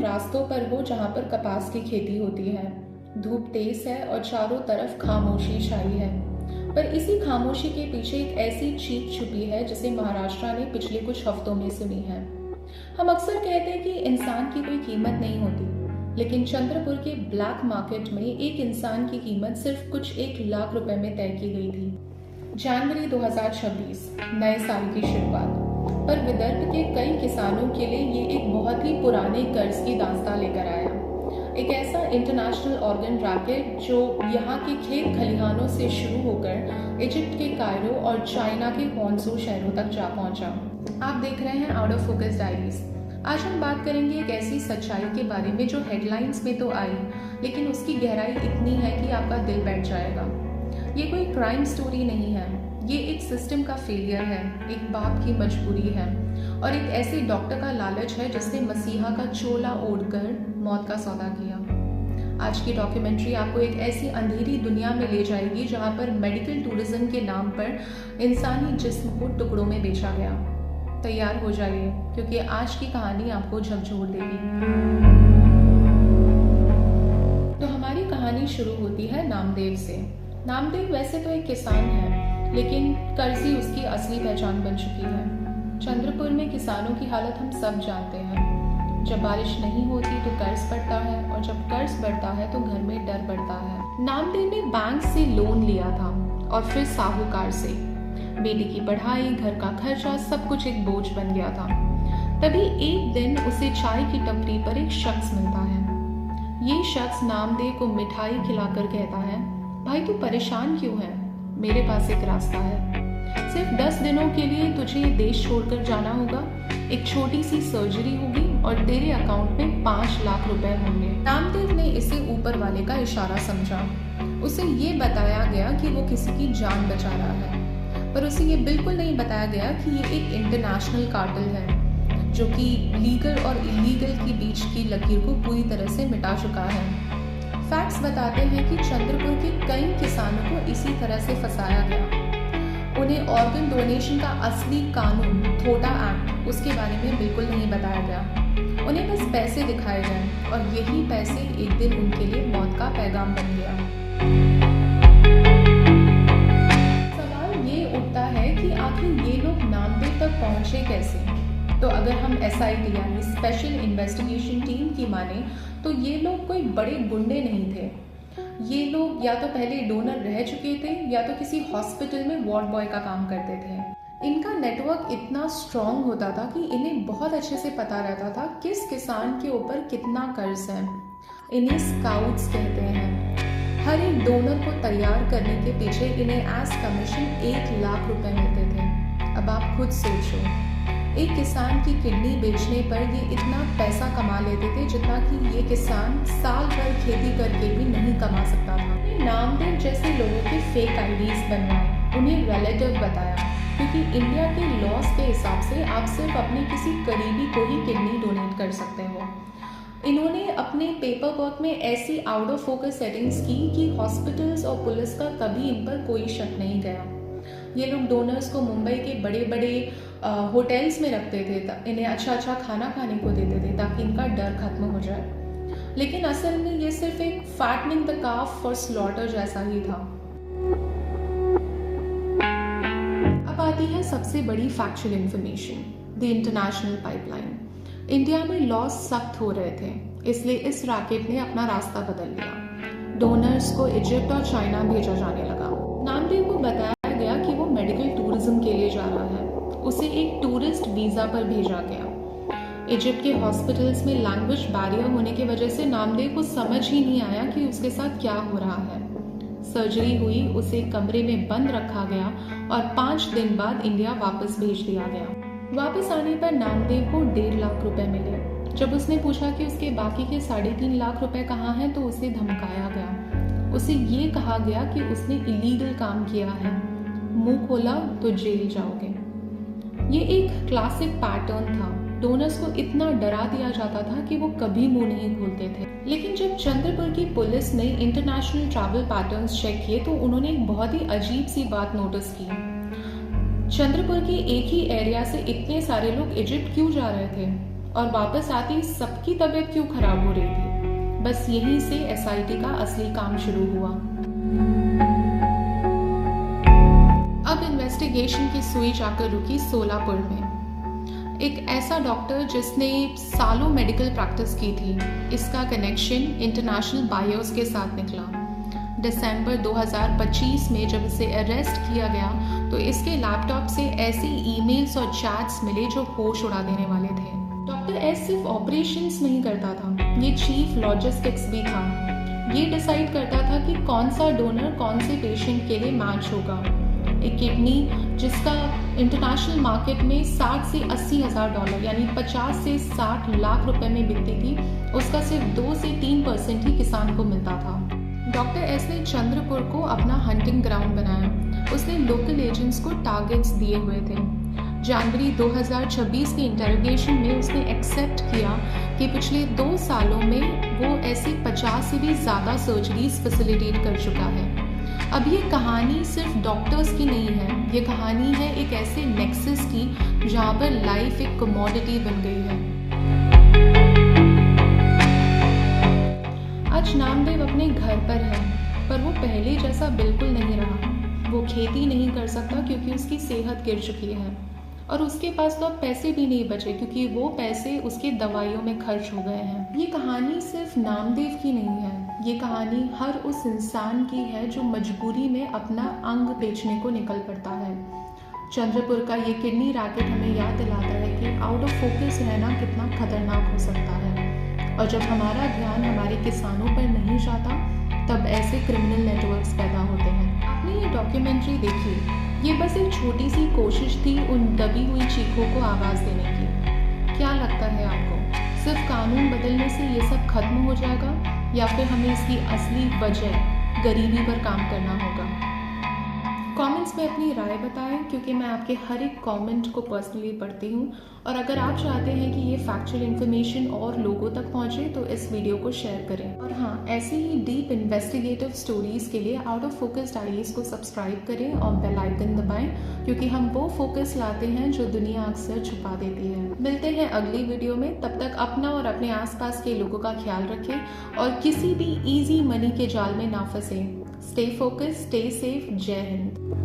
रास्तों पर हो जहाँ पर कपास की खेती होती है। धूप तेज है और चारों तरफ खामोशी छाई है, पर इसी खामोशी के पीछे एक ऐसी चीख छुपी है जिसे महाराष्ट्र ने पिछले कुछ हफ्तों में सुनी है। हम अक्सर कहते हैं कि इंसान की कोई कीमत नहीं होती, लेकिन चंद्रपुर के ब्लैक मार्केट में एक इंसान की कीमत सिर्फ कुछ 1 लाख रुपए में तय की गई थी। जनवरी 2026, नए साल की शुरुआत, पर विदर्भ के कई किसानों के लिए ये एक बहुत ही पुराने कर्ज की दास्तां लेकर आया। एक ऐसा इंटरनेशनल ऑर्गन रैकेट जो यहाँ के खेत खलिहानों से शुरू होकर इजिप्ट के कायरो और चाइना के क्वांजू शहरों तक जा पहुंचा। आप देख रहे हैं आउट ऑफ फोकस डायरीज। आज हम बात करेंगे एक ऐसी सच्चाई के बारे में जो हेडलाइंस में तो आई, लेकिन उसकी गहराई इतनी है कि आपका दिल बैठ जाएगा। ये कोई क्राइम स्टोरी नहीं है, ये एक सिस्टम का फेलियर है, एक बाप की मजबूरी है और एक ऐसे डॉक्टर का लालच है जिसने मसीहा का चोला ओढ़कर मौत का सौदा किया। आज की डॉक्यूमेंट्री आपको एक ऐसी अंधेरी दुनिया में ले जाएगी जहां पर मेडिकल टूरिज्म के नाम पर इंसानी जिस्म को टुकड़ों में बेचा गया। तैयार हो जाइए, क्योंकि आज की कहानी आपको झकझोर देगी। तो हमारी कहानी शुरू होती है नामदेव से। नामदेव वैसे तो एक किसान है, लेकिन कर्ज ही उसकी असली पहचान बन चुकी है। चंद्रपुर में किसानों की हालत हम सब जानते हैं। जब बारिश नहीं होती तो कर्ज बढ़ता है, और जब कर्ज बढ़ता है तो घर में डर बढ़ता है। नामदेव ने बैंक से लोन लिया था और फिर साहूकार से। बेटी की पढ़ाई, घर का खर्चा, सब कुछ एक बोझ बन गया था। तभी एक दिन उसे चाय की टपरी पर एक शख्स मिलता है। ये शख्स नामदेव को मिठाई खिलाकर कहता है, भाई तू परेशान क्यों है? मेरे पास एक रास्ता है। सिर्फ 10 दिनों के लिए तुझे ये देश छोड़कर जाना होगा। एक छोटी सी सर्जरी होगी और तेरे अकाउंट में 5 लाख रुपए होंगे। नामदेव ने इसे ऊपर वाले का इशारा समझा। उसे ये बताया गया कि वो किसी की जान बचा रहा है, पर उसे ये बिल्कुल नहीं बताया गया कि ये एक इंटरनेशनल कार्टेल है जो कि लीगल और इलीगल के बीच की लकीर को पूरी तरह से मिटा चुका है। फैक्ट्स बताते हैं कि चंद्रपुर के कई किसानों को इसी तरह से फंसाया गया। उन्हें ऑर्गन डोनेशन का असली कानून, थोडा एक्ट, उसके बारे में बिल्कुल नहीं बताया गया। उन्हें बस पैसे दिखाए गए और यही पैसे एक दिन उनके लिए मौत का पैगाम बन गया। सवाल ये उठता है कि आखिर ये लोग नामदेव तक पहुंचे कैसे? तो अगर हम SIT यानी स्पेशल इन्वेस्टिगेशन टीम की माने तो ये लोग कोई बड़े गुंडे नहीं थे। ये लोग या तो पहले डोनर रह चुके थे या तो किसी हॉस्पिटल में वार्ड बॉय का काम करते थे। इनका नेटवर्क इतना स्ट्रॉन्ग होता था कि इन्हें बहुत अच्छे से पता रहता था किस किसान के ऊपर कितना कर्ज है। इन्हें स्काउट्स कहते हैं। हर एक डोनर को तैयार करने के पीछे इन्हें एज कमीशन 1 लाख रुपए मिलते थे। अब आप खुद सोचो, एक किसान की किडनी बेचने पर ये इतना पैसा कमा लेते थे जितना कि ये किसान साल भर खेती करके भी नहीं कमा सकता था। नामदेव जैसे लोगों के फेक IDs बनवाए, उन्हें रिलेटिव बताया, क्योंकि इंडिया के लॉस के हिसाब से आप सिर्फ अपने किसी करीबी को ही किडनी डोनेट कर सकते हो। इन्होंने अपने पेपर वर्क में ऐसी आउट ऑफ फोकस सेटिंग्स की कि हॉस्पिटल्स और पुलिस का कभी इन पर कोई शक नहीं गया। ये लोग डोनर्स को मुंबई के बड़े बड़े होटल्स में रखते थे, इन्हें अच्छा खाना खाने को देते थे ताकि इनका डर खत्म हो जाए। लेकिन असल में ये सिर्फ एक fattening the calf for slaughter जैसा ही था। अब आती है सबसे बड़ी factual information, the international pipeline. India में लॉस सख्त हो रहे थे, इसलिए इस रैकेट ने अपना रास्ता बदल लिया। डोनर्स को इजिप्ट और चाइना भेजा जाने लगा। नामदेव को बताया गया कि वो मेडिकल टूरिज्म के लिए जा रहा है। उसे एक टूरिस्ट वीज़ा पर भेजा गया। इजिप्ट के हॉस्पिटल्स में लैंग्वेज बैरियर होने की वजह से नामदेव को समझ ही नहीं आया कि उसके साथ क्या हो रहा है। सर्जरी हुई, उसे कमरे में बंद रखा गया और 5 दिन बाद इंडिया वापस भेज दिया गया। वापस आने पर नामदेव को 1.5 लाख रुपए मिले। जब उसने पूछा कि उसके बाकी के 3.5 लाख रुपए कहाँ हैं तो उसे धमकाया गया। उसे ये कहा गया कि उसने इलीगल काम किया है, मुंह खोला तो जेल जाओगे। ये एक क्लासिक पैटर्न था। डोनर्स को इतना डरा दिया जाता था कि वो कभी मुंह नहीं खोलते थे। लेकिन जब चंद्रपुर की पुलिस ने इंटरनेशनल ट्रैवल पैटर्न्स चेक किए तो उन्होंने एक बहुत ही अजीब सी बात नोटिस की। चंद्रपुर के एक ही एरिया से इतने सारे लोग इजिप्ट क्यों जा रहे थे? और वापस आती सबकी तबीयत क्यों खराब हो रही थी। बस यहीं से एसआईटी का असली काम शुरू हुआ। अब इन्वेस्टिगेशन की सुई जाकर रुकी सोलापुर में। एक ऐसा डॉक्टर जिसने सालों मेडिकल प्रैक्टिस की थी, इसका कनेक्शन इंटरनेशनल बायर्स के साथ निकला। दिसंबर 2025 में जब इसे अरेस्ट किया गया तो इसके लैपटॉप से ऐसी ईमेल्स और चैट्स मिले जो होश उड़ा देने वाले थे। डॉक्टर एस सिर्फ ऑपरेशंस नहीं करता था, ये चीफ लॉजिस्टिक्स भी था। ये डिसाइड करता था कि कौन सा डोनर कौन से पेशेंट के लिए मैच होगा। एक किडनी जिसका इंटरनेशनल मार्केट में 60 से 80 हज़ार डॉलर यानी 50 से 60 लाख रुपए में बिकती थी, उसका सिर्फ 2 से 3% ही किसान को मिलता था। डॉक्टर एस ने चंद्रपुर को अपना हंटिंग ग्राउंड बनाया। उसने लोकल एजेंट्स को टारगेट्स दिए हुए थे। जनवरी 2026 के इंटरोगेशन में उसने एक्सेप्ट किया कि पिछले 2 सालों में वो ऐसी 50 से भी ज़्यादा सर्जरीज फैसिलिटेट कर चुका है। अब ये कहानी सिर्फ डॉक्टर्स की नहीं है, ये कहानी है एक ऐसे नेक्सस की जहाँ पर लाइफ एक कमोडिटी बन गई है। आज नामदेव अपने घर पर है, पर वो पहले जैसा बिल्कुल नहीं रहा। वो खेती नहीं कर सकता क्योंकि उसकी सेहत गिर चुकी है और उसके पास तो अब पैसे भी नहीं बचे क्योंकि वो पैसे उसके दवाइयों में खर्च हो गए हैं। ये कहानी सिर्फ नामदेव की नहीं है, ये कहानी हर उस इंसान की है जो मजबूरी में अपना अंग बेचने को निकल पड़ता है। चंद्रपुर का ये किडनी रैकेट हमें याद दिलाता है कि आउट ऑफ फोकस रहना कितना खतरनाक हो सकता है, और जब हमारा ध्यान हमारे किसानों पर नहीं जाता तब ऐसे क्रिमिनल नेटवर्क्स पैदा होते हैं। आपने ये डॉक्यूमेंट्री देखी, ये बस एक छोटी सी कोशिश थी उन दबी हुई चीखों को आवाज़ देने की। क्या लगता है आपको, सिर्फ कानून बदलने से ये सब खत्म हो जाएगा या फिर हमें इसकी असली वजह गरीबी पर काम करना होगा? कमेंट्स में अपनी राय बताएं क्योंकि मैं आपके हर एक कमेंट को पर्सनली पढ़ती हूँ, और अगर आप चाहते हैं कि ये फैक्चुअल इन्फॉर्मेशन और लोगों तक पहुँचे तो इस वीडियो को शेयर करें। और हाँ, ऐसे ही डीप इन्वेस्टिगेटिव स्टोरीज़ के लिए आउट ऑफ फोकस डायरीज को सब्सक्राइब करें और बेल आइकन दबाएं, क्योंकि हम वो फोकस लाते हैं जो दुनिया अक्सर छुपा देती है। मिलते हैं अगली वीडियो में, तब तक अपना और अपने आसपास के लोगों का ख्याल रखें और किसी भी ईजी मनी के जाल में ना फंसें। Stay focus, stay safe. जय हिंद।